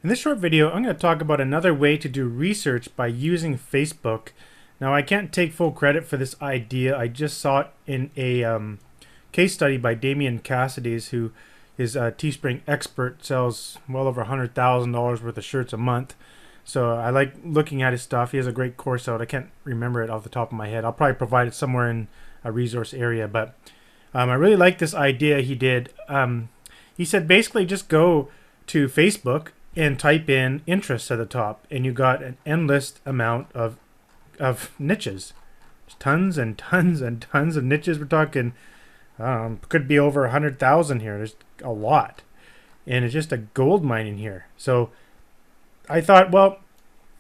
In this short video, I'm going to talk about another way to do research by using Facebook. Now, I can't take full credit for this idea. I just saw it in a case study by Damian Cassidy's, who is a Teespring expert, sells well over $100,000 worth of shirts a month. So I like looking at his stuff. He has a great course out. I can't remember it off the top of my head. I'll probably provide it somewhere in a resource area. But I really like this idea he did. He said basically just go to Facebook and type in interests at the top, and you got an endless amount of niches. There's tons and tons and tons of niches. We're talking could be over 100,000 here. There's a lot, and it's just a gold mine in here. So I thought, well,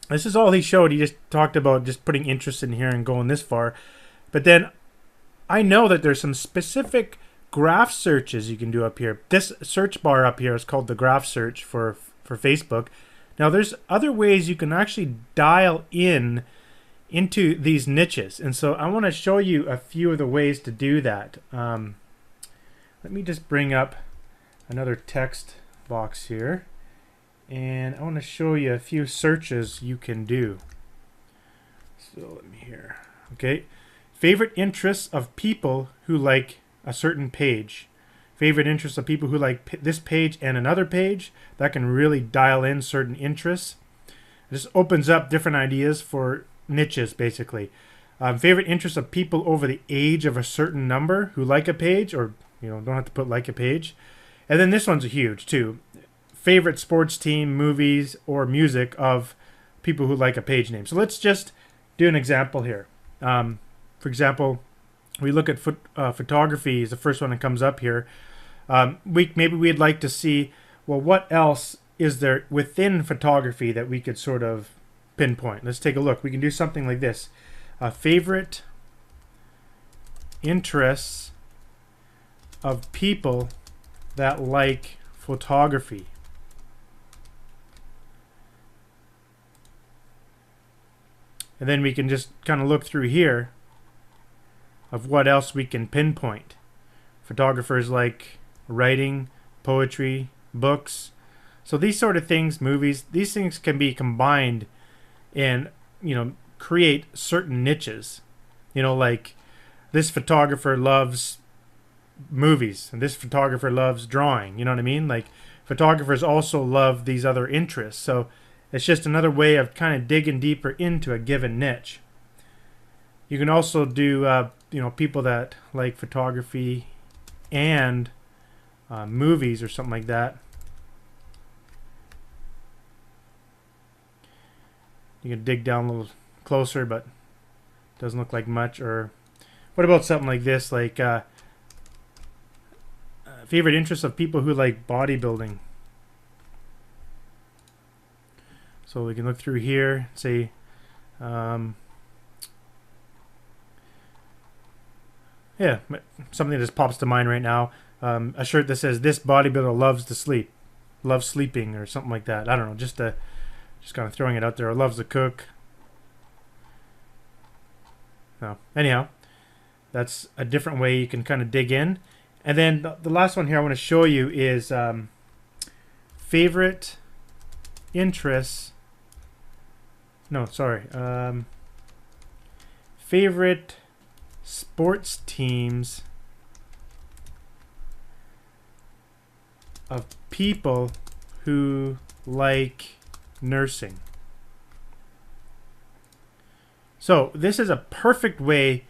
this is all he showed. He just talked about just putting interest in here and going this far. But then I know that there's some specific graph searches you can do up here. This search bar up here is called the graph search for Facebook. Now there's other ways you can actually dial in into these niches, and so I want to show you a few of the ways to do that. Let me just bring up another text box here, and I want to show you a few searches you can do. So let me here. Okay, favorite interests of people who like a certain page. Favorite interests of people who like this page and another page. That can really dial in certain interests. This opens up different ideas for niches, basically. Favorite interests of people over the age of a certain number who like a page, or don't have to put like a page. And then this one's huge too. Favorite sports team, movies, or music of people who like a page name. So let's just do an example here. For example, we look at photography is the first one that comes up here. Maybe we'd like to see, well, what else is there within photography that we could sort of pinpoint. Let's take a look. We can do something like this. Favorite interests of people that like photography. And then we can just kind of look through here of what else we can pinpoint. Photographers like writing, poetry, books. So these sort of things, movies, these things can be combined and create certain niches. Like this photographer loves movies and this photographer loves drawing. You know what I mean? Like photographers also love these other interests. So it's just another way of kind of digging deeper into a given niche. You can also do people that like photography and movies or something like that. You can dig down a little closer, but doesn't look like much. Or what about something like this, like favorite interests of people who like bodybuilding. So we can look through here, say yeah, something that just pops to mind right now. A shirt that says this bodybuilder loves to sleep, loves sleeping, or something like that. I don't know, just kind of throwing it out there. Or loves to cook. No, anyhow, that's a different way you can kind of dig in. And then the last one here I want to show you is favorite interests. No, sorry. Favorite sports teams of people who like nursing. So this is a perfect way.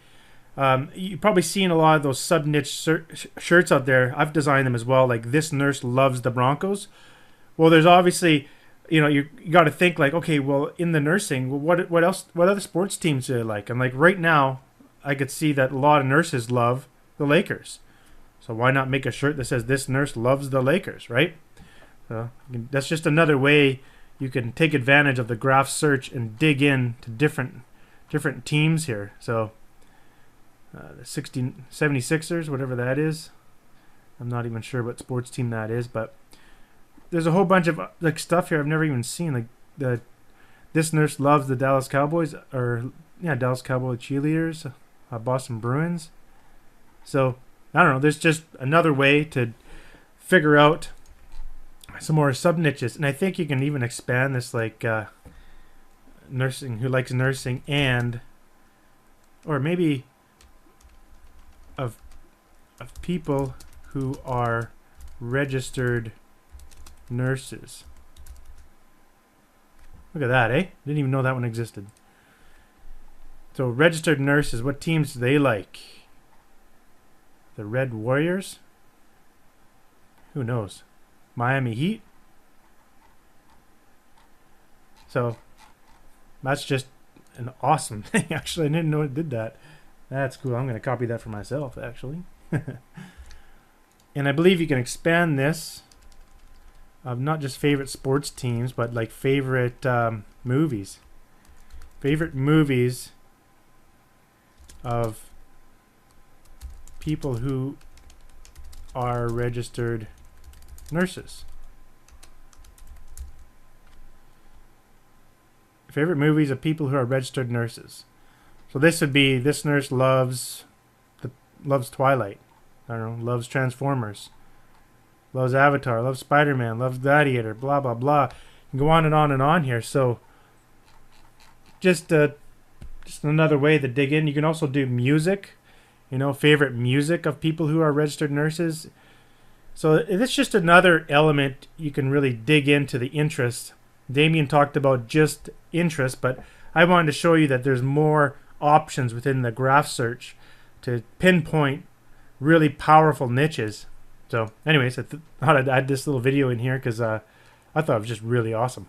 You've probably seen a lot of those sub-niche shirts out there. I've designed them as well, like this nurse loves the Broncos. Well, there's obviously, you got to think like, okay, well, in the nursing, well, what else, what other sports teams do they like? And like right now, I could see that a lot of nurses love the Lakers. So why not make a shirt that says this nurse loves the Lakers, right? So that's just another way you can take advantage of the graph search and dig in to different teams here. So the 76ers, whatever that is. I'm not even sure what sports team that is, but there's a whole bunch of like stuff here I've never even seen. Like this nurse loves the Dallas Cowboys, or Dallas Cowboy cheerleaders, Boston Bruins. So I don't know. There's just another way to figure out some more sub niches, and I think you can even expand this, like nursing, who likes nursing, and or maybe of people who are registered nurses. Look at that, eh? Didn't even know that one existed. So registered nurses, what teams do they like? The Red Warriors? Who knows? Miami Heat? So that's just an awesome thing. Actually, I didn't know it did that. That's cool. I'm going to copy that for myself, actually. And I believe you can expand this of not just favorite sports teams, but like favorite movies. Favorite movies of people who are registered nurses. Favorite movies of people who are registered nurses. So this would be, this nurse loves Twilight. I don't know, loves Transformers, loves Avatar, loves Spider-Man, loves Gladiator, blah blah blah. You can go on and on here. So just another way to dig in. You can also do music, you know, favorite music of people who are registered nurses. So it's just another element you can really dig into the interest. Damien talked about just interest, but I wanted to show you that there's more options within the graph search to pinpoint really powerful niches. So anyways, I thought I'd add this little video in here because I thought it was just really awesome.